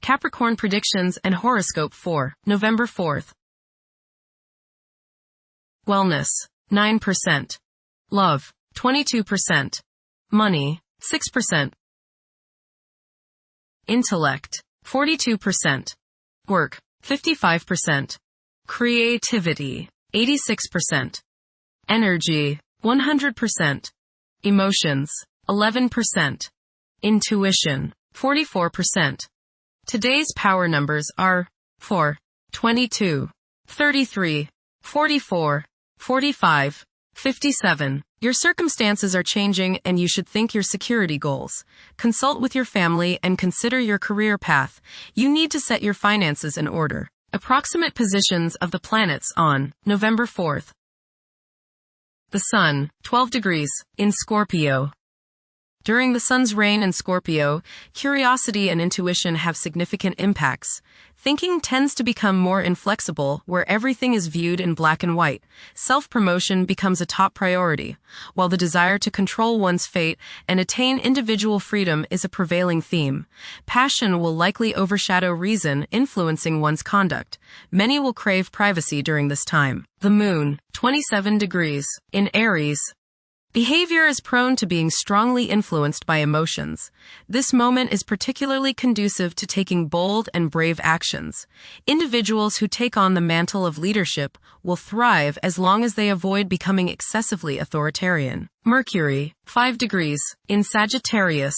Capricorn predictions and horoscope for November 4th. Wellness, 9%. Love, 22%. Money, 6%. Intellect, 42%. Work, 55%. Creativity, 86%. Energy, 100%. Emotions, 11%. Intuition, 44%. Today's power numbers are 4, 22, 33, 44, 45, 57. Your circumstances are changing and you should think your security goals. Consult with your family and consider your career path. You need to set your finances in order. Approximate positions of the planets on November 4th. The Sun, 12 degrees, in Scorpio. During the Sun's reign in Scorpio, curiosity and intuition have significant impacts. Thinking tends to become more inflexible, where everything is viewed in black and white. Self-promotion becomes a top priority, while the desire to control one's fate and attain individual freedom is a prevailing theme. Passion will likely overshadow reason, influencing one's conduct. Many will crave privacy during this time. The Moon, 27 degrees, in Aries. Behavior is prone to being strongly influenced by emotions. This moment is particularly conducive to taking bold and brave actions. Individuals who take on the mantle of leadership will thrive as long as they avoid becoming excessively authoritarian. Mercury, 5 degrees, in Sagittarius.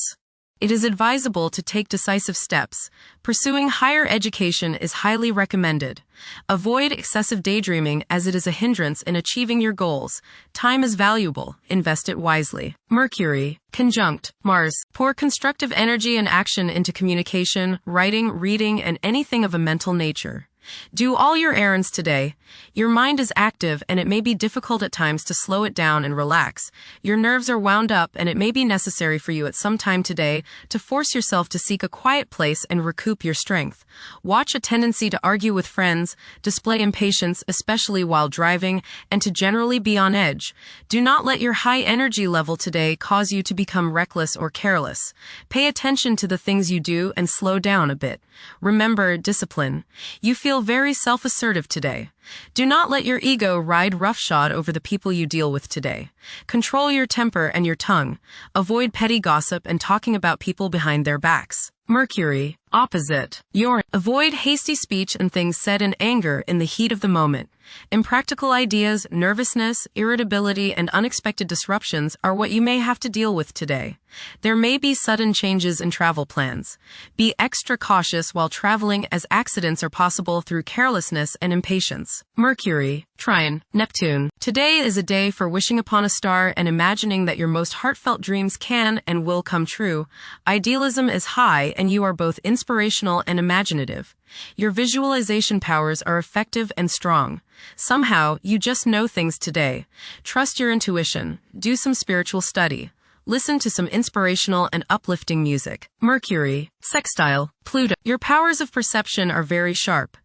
It is advisable to take decisive steps. Pursuing higher education is highly recommended. Avoid excessive daydreaming as it is a hindrance in achieving your goals. Time is valuable. Invest it wisely. Mercury, conjunct Mars. Pour constructive energy and action into communication, writing, reading, and anything of a mental nature. Do all your errands today. Your mind is active and it may be difficult at times to slow it down and relax. Your nerves are wound up and it may be necessary for you at some time today to force yourself to seek a quiet place and recoup your strength. Watch a tendency to argue with friends, display impatience, especially while driving, and to generally be on edge. Do not let your high energy level today cause you to become reckless or careless. Pay attention to the things you do and slow down a bit. Remember discipline. You feel very self-assertive today. Do not let your ego ride roughshod over the people you deal with today. Control your temper and your tongue. Avoid petty gossip and talking about people behind their backs. Mercury, opposite Uranus. Avoid hasty speech and things said in anger in the heat of the moment. Impractical ideas, nervousness, irritability, and unexpected disruptions are what you may have to deal with today. There may be sudden changes in travel plans. Be extra cautious while traveling as accidents are possible through carelessness and impatience. Mercury, trine Neptune. Today is a day for wishing upon a star and imagining that your most heartfelt dreams can and will come true. Idealism is high and you are both inspirational and imaginative. Your visualization powers are effective and strong. Somehow, you just know things today. Trust your intuition. Do some spiritual study. Listen to some inspirational and uplifting music. Mercury, sextile Pluto. Your powers of perception are very sharp.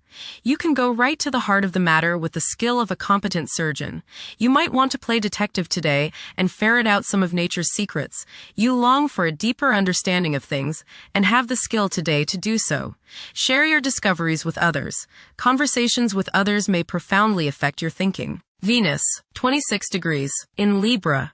You can go right to the heart of the matter with the skill of a competent surgeon. You might want to play detective today and ferret out some of nature's secrets. You long for a deeper understanding of things and have the skill today to do so. Share your discoveries with others. Conversations with others may profoundly affect your thinking. Venus, 26 degrees, in Libra.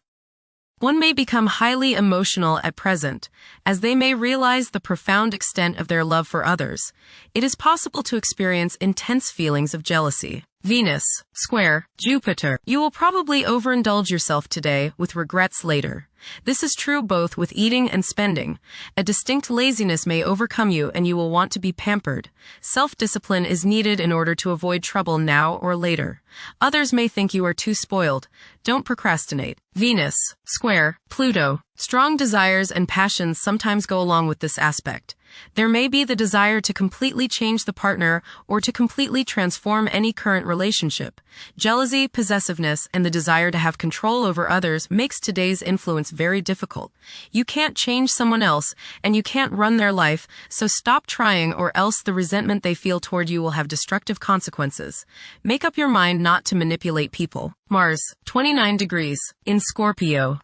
One may become highly emotional at present, as they may realize the profound extent of their love for others. It is possible to experience intense feelings of jealousy. Venus, square Jupiter. You will probably overindulge yourself today with regrets later. This is true both with eating and spending. A distinct laziness may overcome you and you will want to be pampered. Self-discipline is needed in order to avoid trouble now or later. Others may think you are too spoiled. Don't procrastinate. Venus, square Pluto. Strong desires and passions sometimes go along with this aspect. There may be the desire to completely change the partner or to completely transform any current relationship. Jealousy, possessiveness, and the desire to have control over others makes today's influence very difficult. You can't change someone else, and you can't run their life, so stop trying or else the resentment they feel toward you will have destructive consequences. Make up your mind not to manipulate people. Mars, 29 degrees, in Scorpio.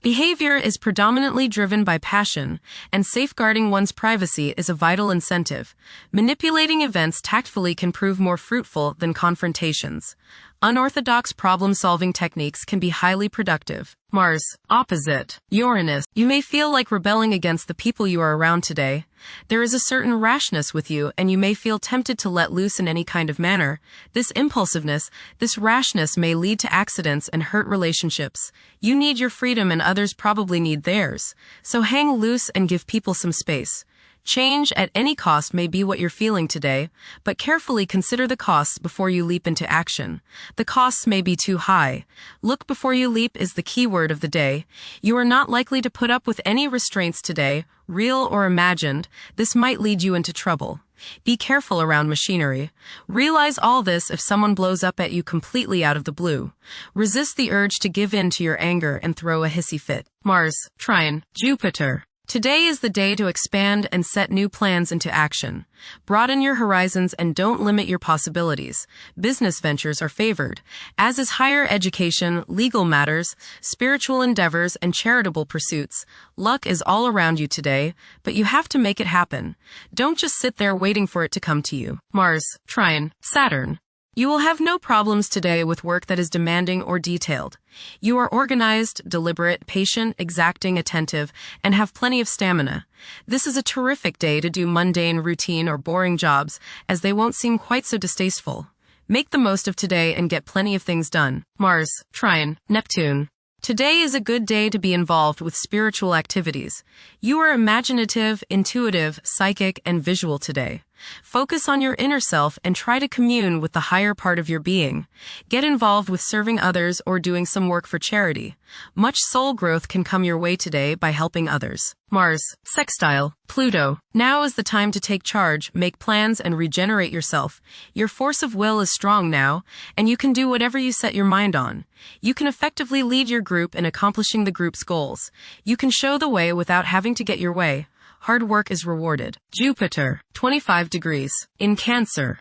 Behavior is predominantly driven by passion, and safeguarding one's privacy is a vital incentive. Manipulating events tactfully can prove more fruitful than confrontations. Unorthodox problem-solving techniques can be highly productive. Mars, opposite, Uranus. You may feel like rebelling against the people you are around today. There is a certain rashness with you, and you may feel tempted to let loose in any kind of manner. This impulsiveness, this rashness may lead to accidents and hurt relationships. You need your freedom and others probably need theirs. So hang loose and give people some space. Change at any cost may be what you're feeling today, but carefully consider the costs before you leap into action. The costs may be too high. Look before you leap is the key word of the day. You are not likely to put up with any restraints today, real or imagined. This might lead you into trouble. Be careful around machinery. Realize all this if someone blows up at you completely out of the blue. Resist the urge to give in to your anger and throw a hissy fit. Mars, trine, Jupiter. Today is the day to expand and set new plans into action. Broaden your horizons and don't limit your possibilities. Business ventures are favored, as is higher education, legal matters, spiritual endeavors, and charitable pursuits. Luck is all around you today, but you have to make it happen. Don't just sit there waiting for it to come to you. Mars, trine, Saturn. You will have no problems today with work that is demanding or detailed. You are organized, deliberate, patient, exacting, attentive, and have plenty of stamina. This is a terrific day to do mundane, routine, or boring jobs, as they won't seem quite so distasteful. Make the most of today and get plenty of things done. Mars, trine, Neptune. Today is a good day to be involved with spiritual activities. You are imaginative, intuitive, psychic, and visual today. Focus on your inner self and try to commune with the higher part of your being. Get involved with serving others or doing some work for charity. Much soul growth can come your way today by helping others. Mars, sextile, Pluto. Now is the time to take charge, make plans, and regenerate yourself. Your force of will is strong now, and you can do whatever you set your mind on. You can effectively lead your group in accomplishing the group's goals. You can show the way without having to get your way. Hard work is rewarded. Jupiter, 25 degrees, in Cancer.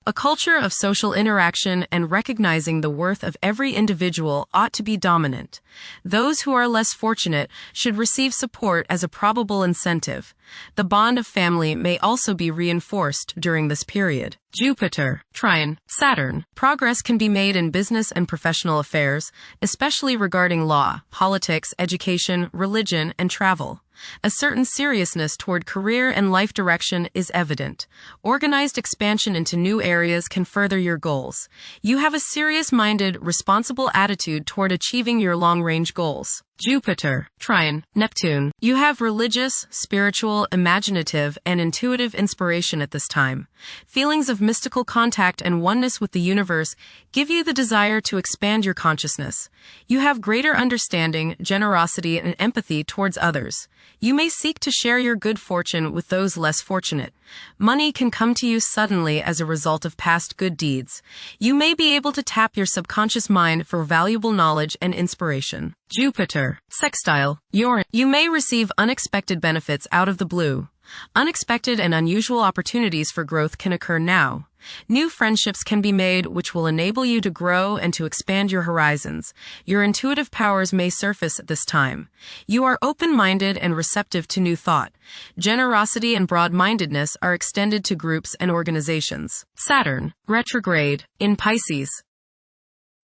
A culture of social interaction and recognizing the worth of every individual ought to be dominant. Those who are less fortunate should receive support as a probable incentive. The bond of family may also be reinforced during this period. Jupiter, trine, Saturn. Progress can be made in business and professional affairs, especially regarding law, politics, education, religion, and travel. A certain seriousness toward career and life direction is evident. Organized expansion into new areas can further your goals. You have a serious-minded, responsible attitude toward achieving your long-range goals. Jupiter, trine, Neptune. You have religious, spiritual, imaginative, and intuitive inspiration at this time. Feelings of mystical contact and oneness with the universe give you the desire to expand your consciousness. You have greater understanding, generosity, and empathy towards others. You may seek to share your good fortune with those less fortunate. Money can come to you suddenly as a result of past good deeds. You may be able to tap your subconscious mind for valuable knowledge and inspiration. Jupiter, sextile, Uranus. You may receive unexpected benefits out of the blue. Unexpected and unusual opportunities for growth can occur now. New friendships can be made which will enable you to grow and to expand your horizons. Your intuitive powers may surface at this time. You are open-minded and receptive to new thought. Generosity and broad-mindedness are extended to groups and organizations. Saturn, retrograde, in Pisces.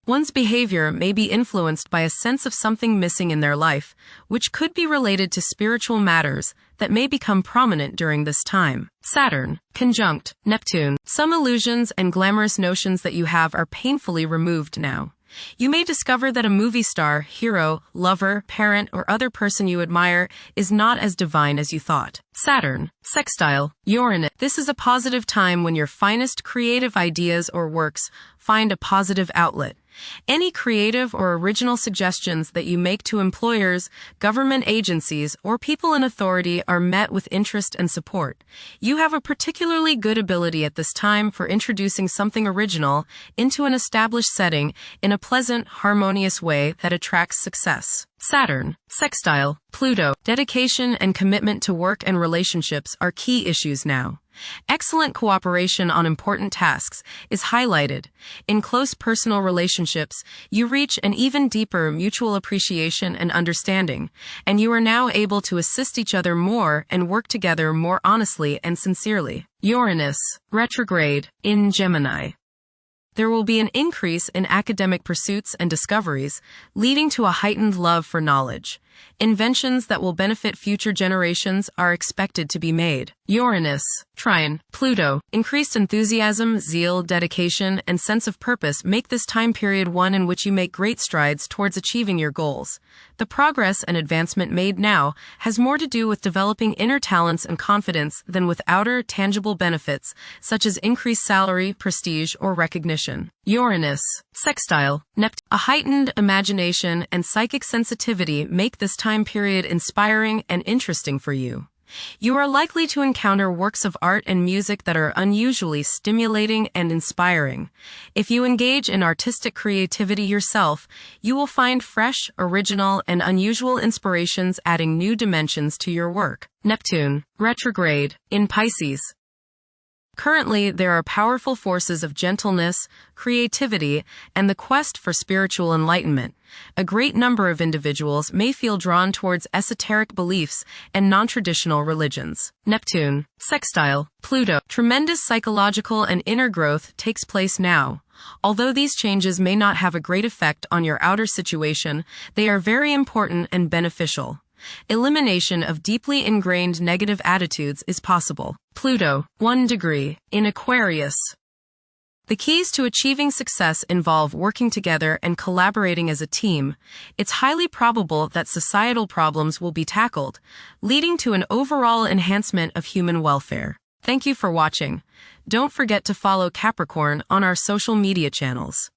One's behavior may be influenced by a sense of something missing in their life, which could be related to spiritual matters that may become prominent during this time. Saturn, conjunct Neptune. Some illusions and glamorous notions that you have are painfully removed now. You may discover that a movie star, hero, lover, parent, or other person you admire is not as divine as you thought. Saturn, sextile, Uranus. This is a positive time when your finest creative ideas or works find a positive outlet. Any creative or original suggestions that you make to employers, government agencies, or people in authority are met with interest and support. You have a particularly good ability at this time for introducing something original into an established setting in a pleasant, harmonious way that attracts success. Saturn, sextile, Pluto. Dedication and commitment to work and relationships are key issues now. Excellent cooperation on important tasks is highlighted. In close personal relationships, you reach an even deeper mutual appreciation and understanding, and you are now able to assist each other more and work together more honestly and sincerely. Uranus, retrograde, in Gemini. There will be an increase in academic pursuits and discoveries, leading to a heightened love for knowledge. Inventions that will benefit future generations are expected to be made. Uranus, trine, Pluto. Increased enthusiasm, zeal, dedication, and sense of purpose make this time period one in which you make great strides towards achieving your goals. The progress and advancement made now has more to do with developing inner talents and confidence than with outer, tangible benefits, such as increased salary, prestige, or recognition. Uranus, sextile, Neptune. A heightened imagination and psychic sensitivity make this time period inspiring and interesting for you. You are likely to encounter works of art and music that are unusually stimulating and inspiring. If you engage in artistic creativity yourself, you will find fresh, original, and unusual inspirations adding new dimensions to your work. Neptune, retrograde, in Pisces. Currently, there are powerful forces of gentleness, creativity, and the quest for spiritual enlightenment. A great number of individuals may feel drawn towards esoteric beliefs and non-traditional religions. Neptune, sextile, Pluto. Tremendous psychological and inner growth takes place now. Although these changes may not have a great effect on your outer situation, they are very important and beneficial. Elimination of deeply ingrained negative attitudes is possible. Pluto, 1 degree, in Aquarius. The keys to achieving success involve working together and collaborating as a team. It's highly probable that societal problems will be tackled, leading to an overall enhancement of human welfare. Thank you for watching. Don't forget to follow Capricorn on our social media channels.